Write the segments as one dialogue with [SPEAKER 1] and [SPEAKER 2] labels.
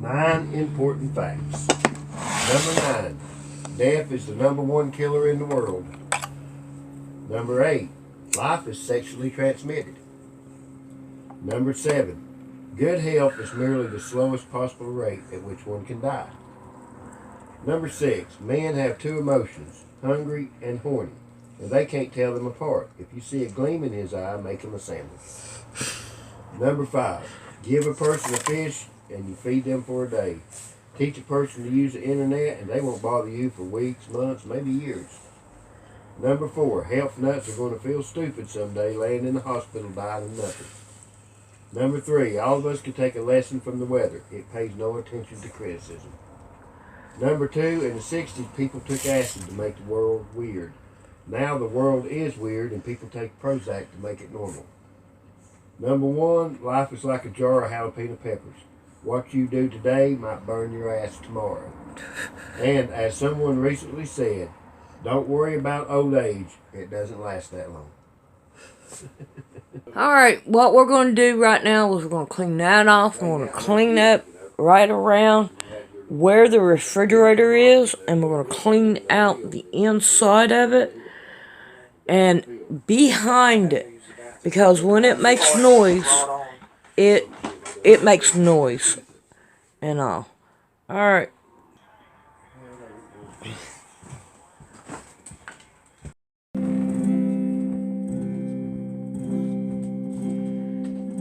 [SPEAKER 1] 9 important facts. Number 9. Death is the #1 killer in the world. Number 8. Life is sexually transmitted. Number 7. Good health is merely the slowest possible rate at which one can die. Number 6. Men have 2 emotions, hungry and horny, and they can't tell them apart. If you see a gleam in his eye, make him a sandwich. Number 5. Give a person a fish and you feed them for a day. Teach a person to use the internet and they won't bother you for weeks, months, maybe years. Number 4. Health nuts are going to feel stupid someday, laying in the hospital dying of nothing. Number 3. All of us can take a lesson from the weather. It pays no attention to criticism. Number 2. In the 60s, people took acid to make the world weird. Now the world is weird and people take Prozac to make it normal. Number 1. Life is like a jar of jalapeno peppers. What you do today might burn your ass tomorrow. And as someone recently said, don't worry about old age. It doesn't last that long.
[SPEAKER 2] Alright, what we're going to do right now is we're going to clean that off. We're going to clean up right around where the refrigerator is. And we're going to clean out the inside of it and behind it. Because when it makes noise, it makes noise and all. Alright.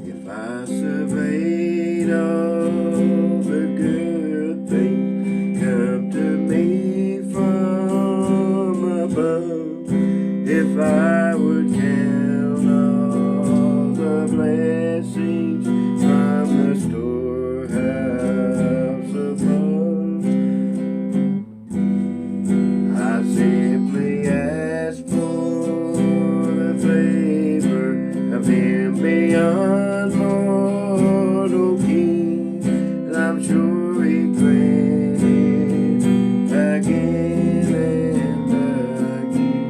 [SPEAKER 1] If I surveyed all the good things come to me from above, if I would count all the blessings from the storehouse above, I simply ask for the favor of Him beyond mortal king, and I'm sure He grant it again and again.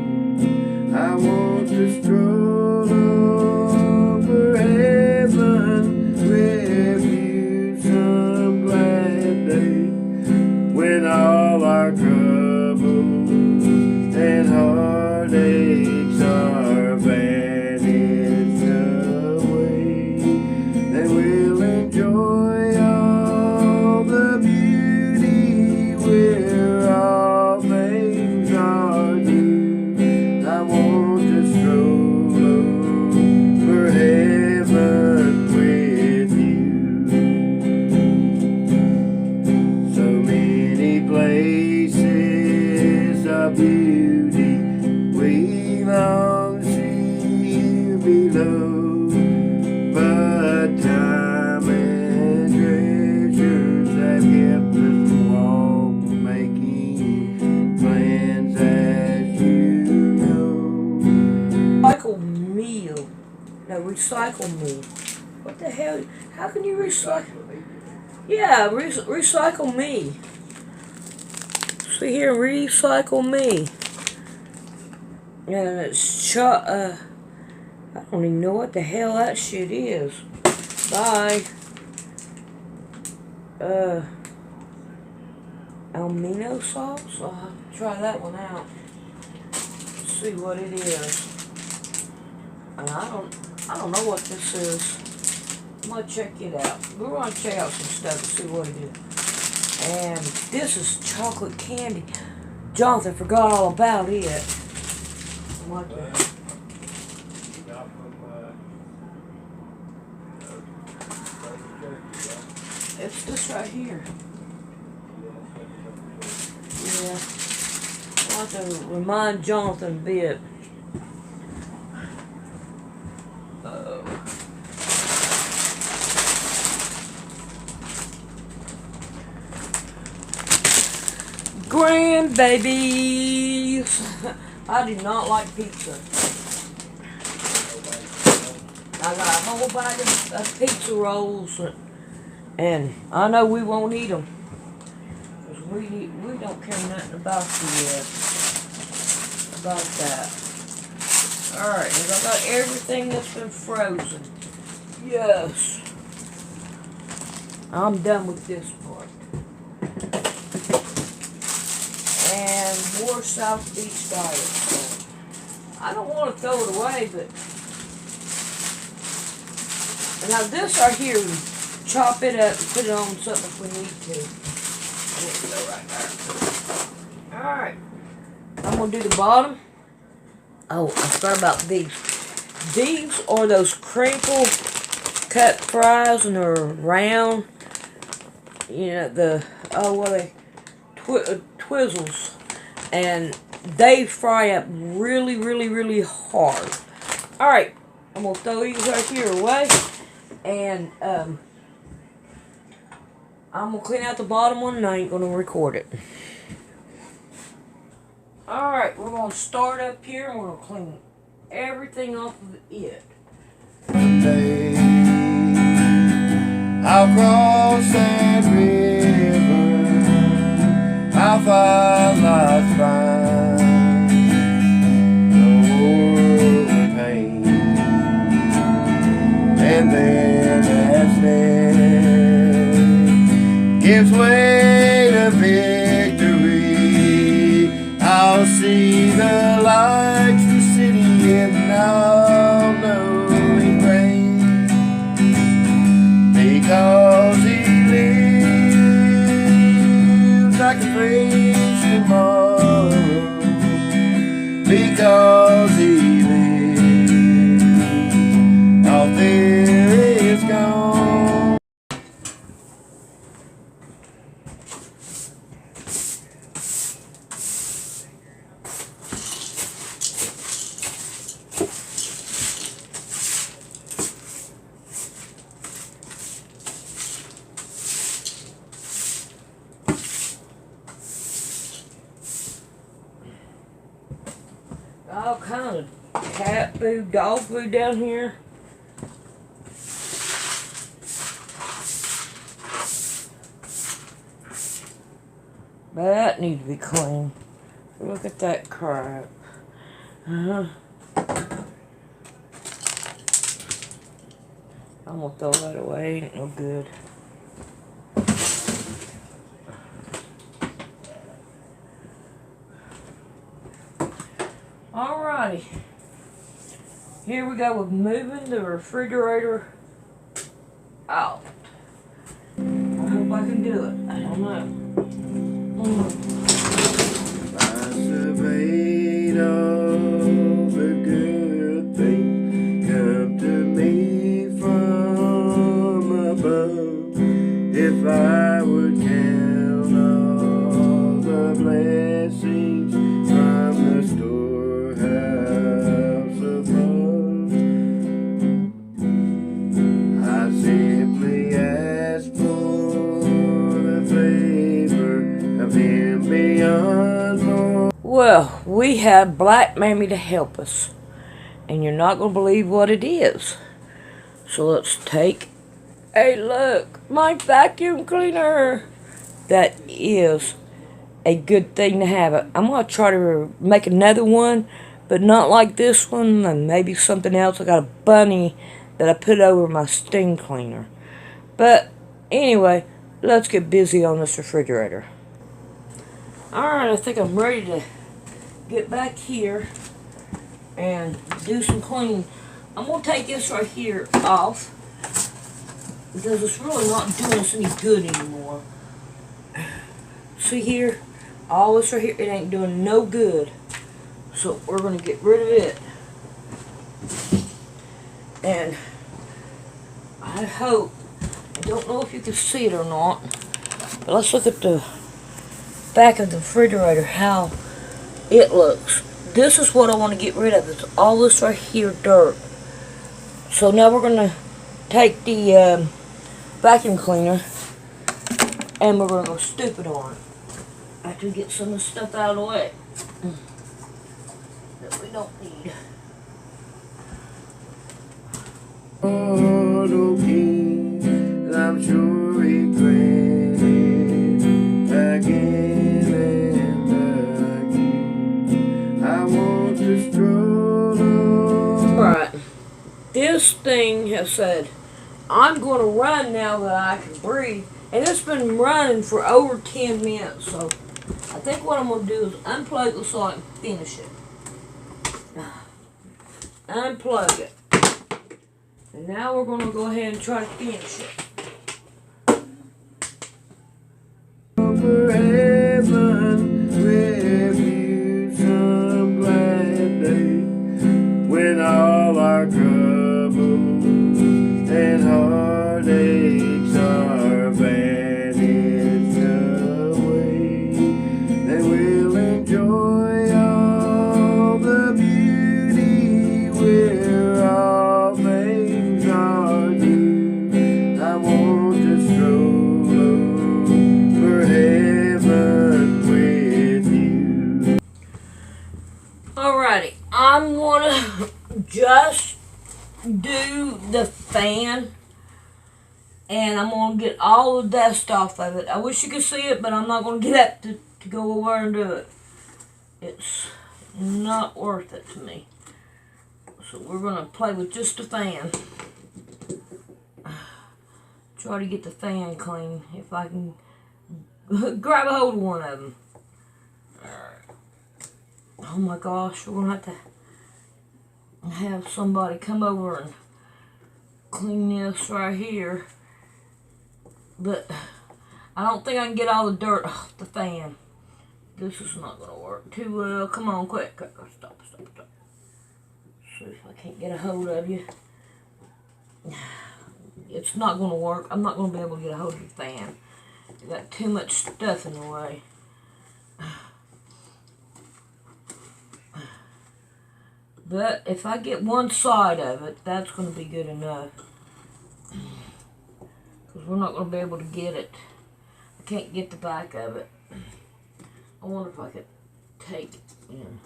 [SPEAKER 1] I want to stroll over heaven with you some glad day, when all our troubles and heartaches are vanished away. Then we'll enjoy all the beauty where all things are new. I want to stroll over heaven with you. So many places of beauty we long see below, but time and treasures have kept us from making plans, as you know.
[SPEAKER 2] Recycle meal. No, recycle me. What the hell? How can you recycle? Yeah, recycle me. See here, recycle me. And it's I don't even know what the hell that shit is. Bye. Almino sauce? I'll have to try that one out. See what it is. And I don't know what this is. I'm gonna check it out. We're gonna check out some stuff and see what it is. And this is chocolate candy. Jonathan forgot all about it. What the? It's this right here. Yeah. I'll have to remind Jonathan a bit. Grandbabies! I do not like pizza. I got a whole bag of pizza rolls, and I know we won't eat them. Because we don't care nothing about that. Alright, I got everything that's been frozen. Yes. I'm done with this part. And more South Beach diet. So I don't want to throw it away, but now this right here, chop it up and put it on something if we need to. There we go, right there. Alright. I'm going to do the bottom. Oh, I forgot about these. These are those crinkle cut fries, and they're round. You know, the, oh, what are they? Twizzles. And they fry up really, really, really hard. Alright, I'm going to throw these right here away. And, I'm going to clean out the bottom one, and I ain't going to record it. Alright, we're going to start up here, and we're going to clean everything off of it.
[SPEAKER 1] Someday I'll cross that river, I'll find life's fine, no more pain, and then as death gives way to victory, I'll see the lights, the city, and I'll know it rains because He lives. I can face tomorrow because He lives. All fear is gone.
[SPEAKER 2] All kind of cat food, dog food down here. That needs to be clean. Look at that crap. I'm gonna throw that away. Ain't no good. Alrighty. Here we go with moving the refrigerator out. I hope I can do it. I don't know.
[SPEAKER 1] I surveyed all the good things come to me from above. If I would count all the blessings from the storehouse above, I simply ask for the favor of Him beyond more.
[SPEAKER 2] Well, we have Black Mammy to help us. And you're not going to believe what it is. So let's take a look. My vacuum cleaner. That is a good thing to have. I'm going to try to make another one, but not like this one, and maybe something else. I got a bunny that I put over my steam cleaner. But anyway, let's get busy on this refrigerator. Alright, I think I'm ready to get back here and do some cleaning. I'm going to take this right here off because it's really not doing us any good anymore. See here? All this right here, it ain't doing no good. So we're going to get rid of it. And I hope, I don't know if you can see it or not, but let's look at the back of the refrigerator, how it looks. This is what I want to get rid of. It's all this right here dirt. So now we're going to take the vacuum cleaner and we're going to go stupid on it. After we get some of the stuff out of the way that we don't need.
[SPEAKER 1] Mortal King, I'm sure He granted again and again. I want to stroll on.
[SPEAKER 2] Alright, this thing has said I'm going to run now that I can breathe. And it's been running for over 10 minutes. So I think what I'm going to do is unplug it so I can finish it. Unplug it. And now we're going to go ahead and try to finish it.
[SPEAKER 1] For heaven, refuge, some glad day, when all our troubles and heartaches are vanished away, and we'll enjoy all the beauty where all things are new. I want to stroll over heaven with you.
[SPEAKER 2] Alrighty, I'm going to just do the fan, and I'm going to get all the dust off of it. I wish you could see it, but I'm not going to get up to go over and do it. It's not worth it to me. So we're going to play with just the fan. Try to get the fan clean if I can grab a hold of one of them. Oh my gosh, we're going to have somebody come over and clean this right here. But I don't think I can get all the dirt off the fan. This is not going to work too well. Come on, quick. Stop. See if I can't get a hold of you. It's not going to work. I'm not going to be able to get a hold of the fan. You got too much stuff in the way. But if I get one side of it, that's going to be good enough. Because we're not going to be able to get it. I can't get the back of it. I wonder if I could take it in.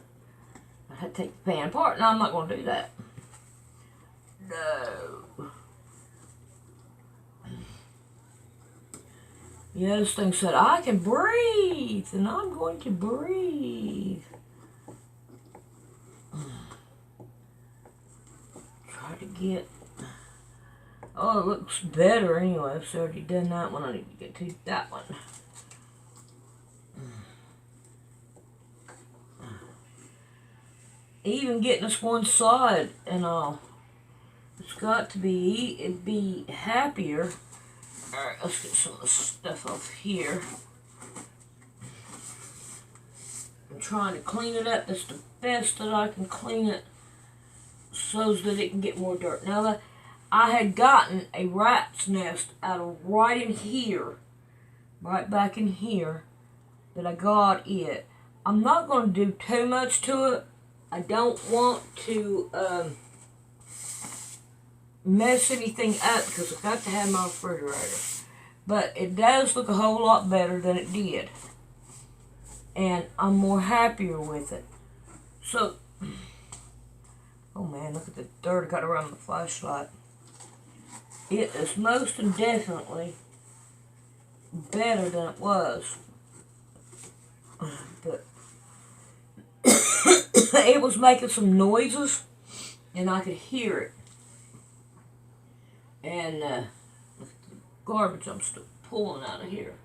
[SPEAKER 2] I had to take the pan apart. No, I'm not going to do that. No. Yeah, this thing said, I can breathe. And I'm going to breathe. Try to get... Oh, it looks better anyway. I've already done that one. I need to get to that one. Even getting this one side and all. It's got to be happier. Alright, let's get some of the stuff off here. I'm trying to clean it up. That's the best that I can clean it so that it can get more dirt. Now, I had gotten a rat's nest out of right in here, right back in here, that I got it. I'm not going to do too much to it. I don't want to mess anything up because I've got to have my refrigerator. But it does look a whole lot better than it did. And I'm more happier with it. So, oh man, look at the dirt I got around the flashlight. It is most definitely better than it was. But it was making some noises, and I could hear it. And look at the garbage I'm still pulling out of here.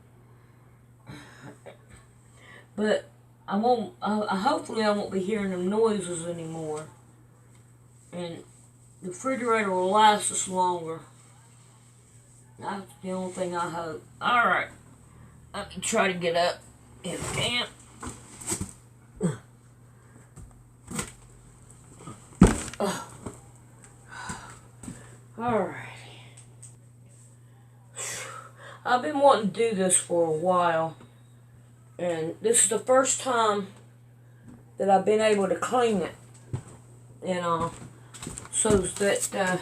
[SPEAKER 2] But I won't. Hopefully, I won't be hearing them noises anymore, and the refrigerator will last us longer. That's the only thing I hope. All right, let me try to get up if I can. Alrighty. I've been wanting to do this for a while, and this is the first time that I've been able to clean it, and so that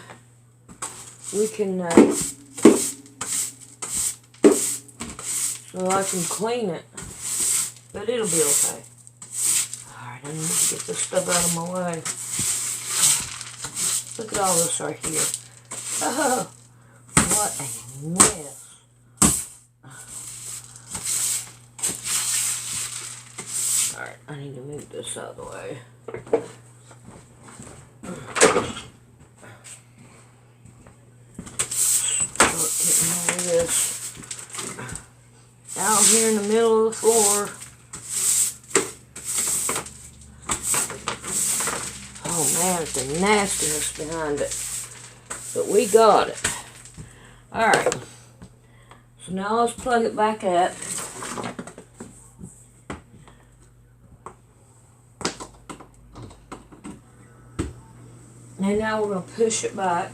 [SPEAKER 2] we can so I can clean it, but it'll be okay. Alright, I need to get this stuff out of my way. Look at all this right here. Oh, what a mess. Alright, I need to move this out of the way. out here in the middle of the floor. Oh man, it's the nastiness behind it. But we got it. Alright. So now let's plug it back up. And now we're going to push it back.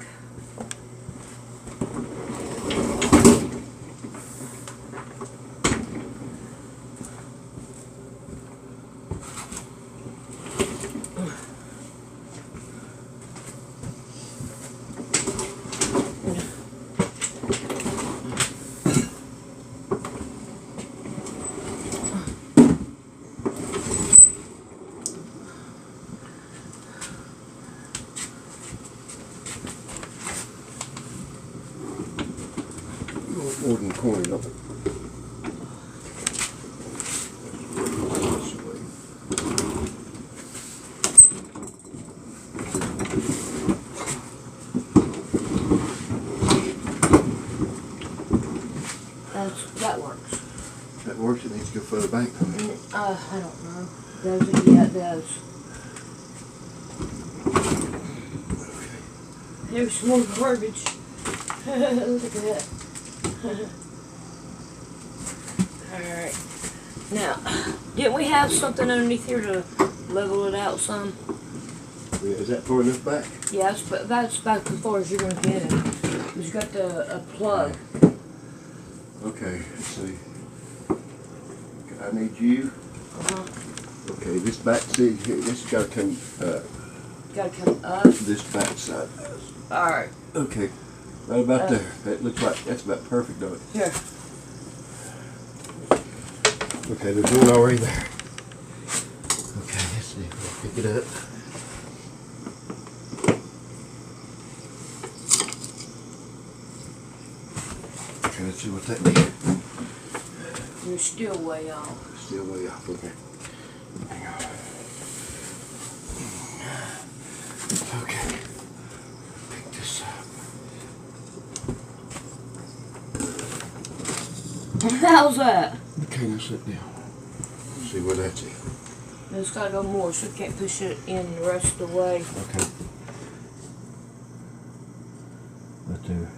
[SPEAKER 1] More than the corner of it.
[SPEAKER 2] That works.
[SPEAKER 1] That works. It needs to go further back.
[SPEAKER 2] I don't know. Does it? Yeah, it does. There's some more garbage. Look at that. Alright. Now, didn't we have something underneath here to level it out some?
[SPEAKER 1] Yeah, is that far enough back?
[SPEAKER 2] Yeah, that's about as far as you're going to get it. You've got a plug.
[SPEAKER 1] Okay, let's see. I need you. Okay, this back seat here, this has got to come
[SPEAKER 2] Got to come up.
[SPEAKER 1] this back side.
[SPEAKER 2] Alright.
[SPEAKER 1] Okay, right about there. That looks like that's about perfect, don't it?
[SPEAKER 2] Here.
[SPEAKER 1] Okay, there's one already there. Okay, let's see. We'll pick it up. Okay, let's see what that means.
[SPEAKER 2] You're still way off.
[SPEAKER 1] Still way off, okay. Hang on. Okay. Pick this up.
[SPEAKER 2] How's that?
[SPEAKER 1] Okay, now sit down. See where that's at.
[SPEAKER 2] It's got to go more, so you can't push it in the rest of the way.
[SPEAKER 1] Okay. Right there.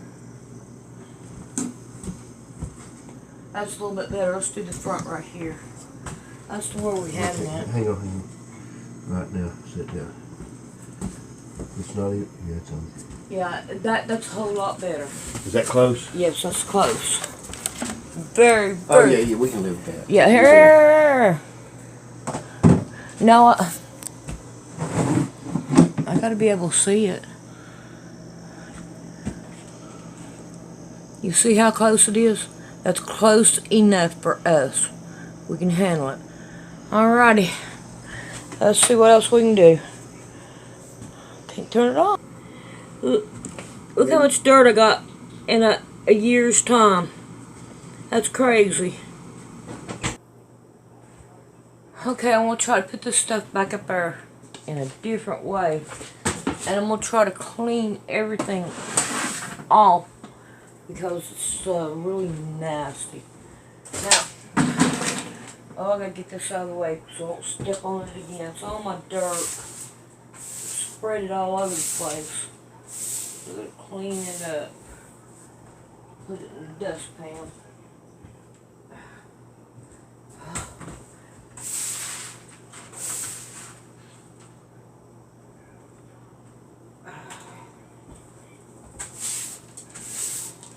[SPEAKER 2] That's a little bit better. Let's do the front right here. That's where we have
[SPEAKER 1] Okay,
[SPEAKER 2] that.
[SPEAKER 1] hang on. Right now, sit down. It's not even, yeah, it's on.
[SPEAKER 2] Yeah, that's a whole lot better.
[SPEAKER 1] Is that close?
[SPEAKER 2] Yes, that's close. Very,
[SPEAKER 1] Oh,
[SPEAKER 2] very.
[SPEAKER 1] yeah, we can live with that.
[SPEAKER 2] Yeah, here. No, I gotta be able to see it. You see how close it is? That's close enough for us. We can handle it. Alrighty. Let's see what else we can do. Can't turn it off. Look how much dirt I got in a year's time. That's crazy. Okay, I'm going to try to put this stuff back up there in a different way. And I'm going to try to clean everything off because it's really nasty. Now, I got to get this out of the way so I don't step on it again. It's all my dirt. Spread it all over the place. I'm going to clean it up. Put it in the dustpan.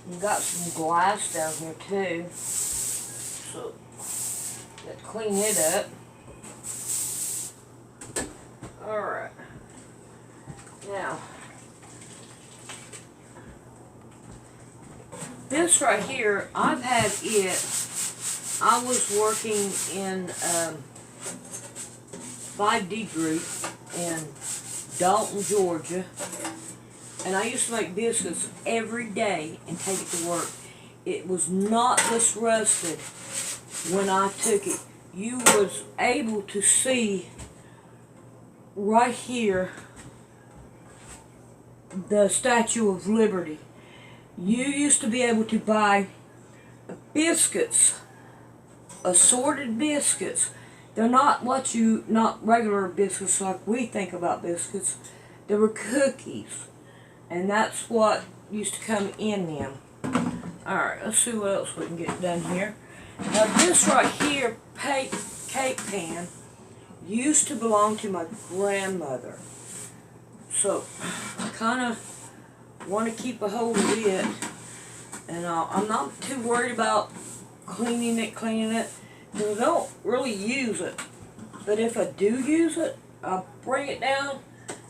[SPEAKER 2] We got some glass down here too, so let's clean it up. Alright, now this right here, I've had it. I was working in 5D group in Dalton, Georgia. And I used to make biscuits every day and take it to work. It was not this rusted when I took it. You was able to see right here the Statue of Liberty. You used to be able to buy biscuits assorted biscuits. They're not not regular biscuits like we think about biscuits. They were cookies. And that's what used to come in them. Alright, let's see what else we can get done here. Now this right here, cake pan, used to belong to my grandmother. So, I kind of want to keep a hold of it. And I'm not too worried about cleaning it, because I don't really use it. But if I do use it, I'll bring it down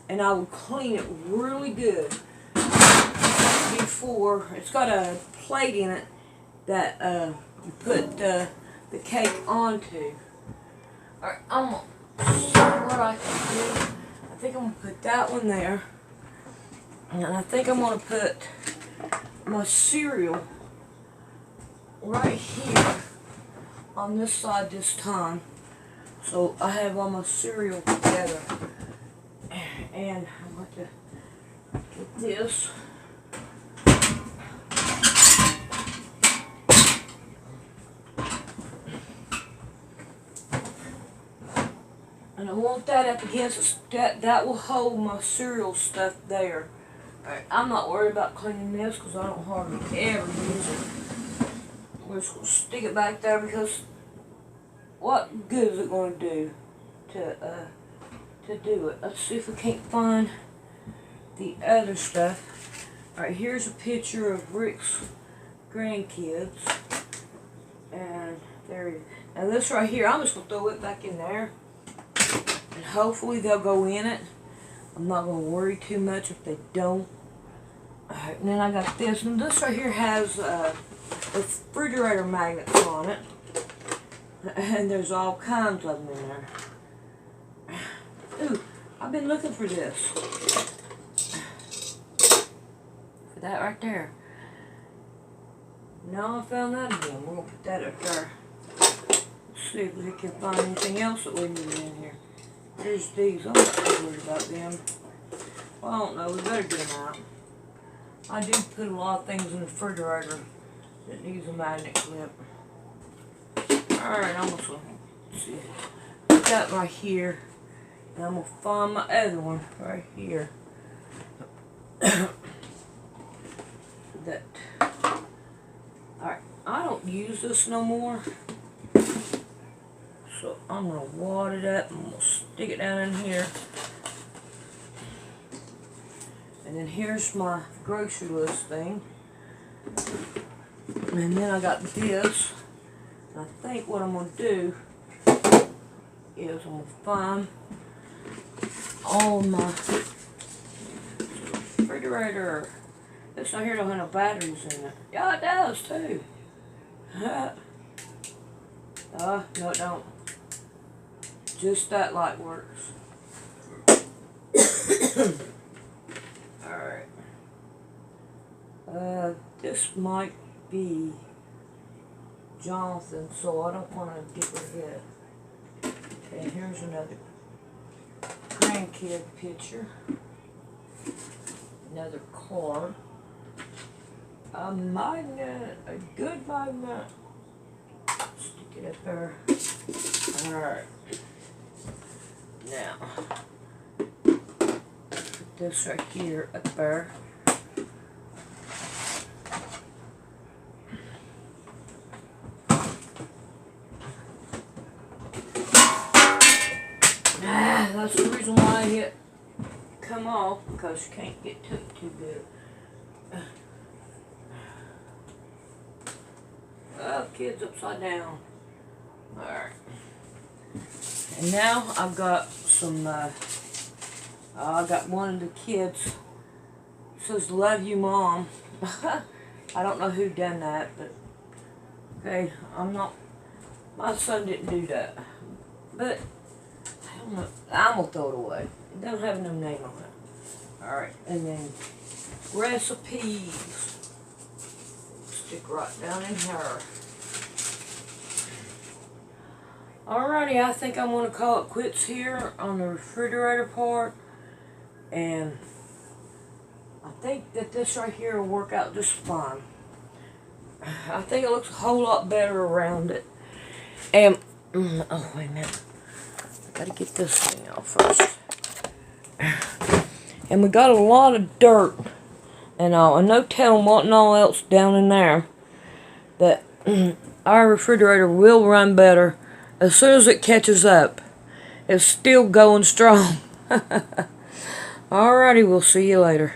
[SPEAKER 2] and I will clean it really good before. It's got a plate in it that you put the cake onto. Alright, I'm going to see what I can do. I think I'm going to put that one there. And I think I'm going to put my cereal right here on this side this time. So I have all my cereal together. And I'm going to get this. And I want that up against that will hold my cereal stuff there. Alright, I'm not worried about cleaning this because I don't hardly ever use it. We're just going to stick it back there because what good is it going to do to do it? Let's see if we can't find the other stuff. Alright, here's a picture of Rick's grandkids. And there he is. Now this right here, I'm just going to throw it back in there. And hopefully they'll go in it. I'm not going to worry too much if they don't. Alright, and then I got this. And this right here has refrigerator magnets on it. And there's all kinds of them in there. Ooh, I've been looking for this. For that right there. Now I found that again. We're going to put that up there. Let's see if we can find anything else that we need in here. There's these. I'm not too worried about them. Well, I don't know. We better get them out. I do put a lot of things in the refrigerator that needs a magnet clip. Alright, I'm going to see. Put that right here. And I'm going to find my other one right here. That. Alright, I don't use this no more. So I'm going to wad it up and we'll stick it down in here. And then here's my grocery list thing. And then I got this. And I think what I'm going to do is I'm going to find all my refrigerator. This right here don't have no batteries in it. Yeah, it does too. No it don't. Just that light works. Alright. This might be Jonathan, so I don't want to get rid of it. Okay, here's another grandkid picture. Another card. A magnet, a good magnet. Stick it up there. Alright. Now, put this right here up there. That's the reason why it come off, because you can't get to it too good. Oh, kids upside down. Alright. And now I've got some, I got one of the kids. It says, "Love you, Mom." I don't know who done that, but, okay, my son didn't do that. But, I don't know, I'm going to throw it away. It doesn't have no name on it. Alright, and then recipes. Stick right down in here. Alrighty, I think I'm going to call it quits here on the refrigerator part. And I think that this right here will work out just fine. I think it looks a whole lot better around it. And, oh, wait a minute. I gotta get this thing out first. And we got a lot of dirt and all. And no telling what and all else down in there. That our refrigerator will run better as soon as it catches up. It's still going strong. Alrighty, we'll see you later.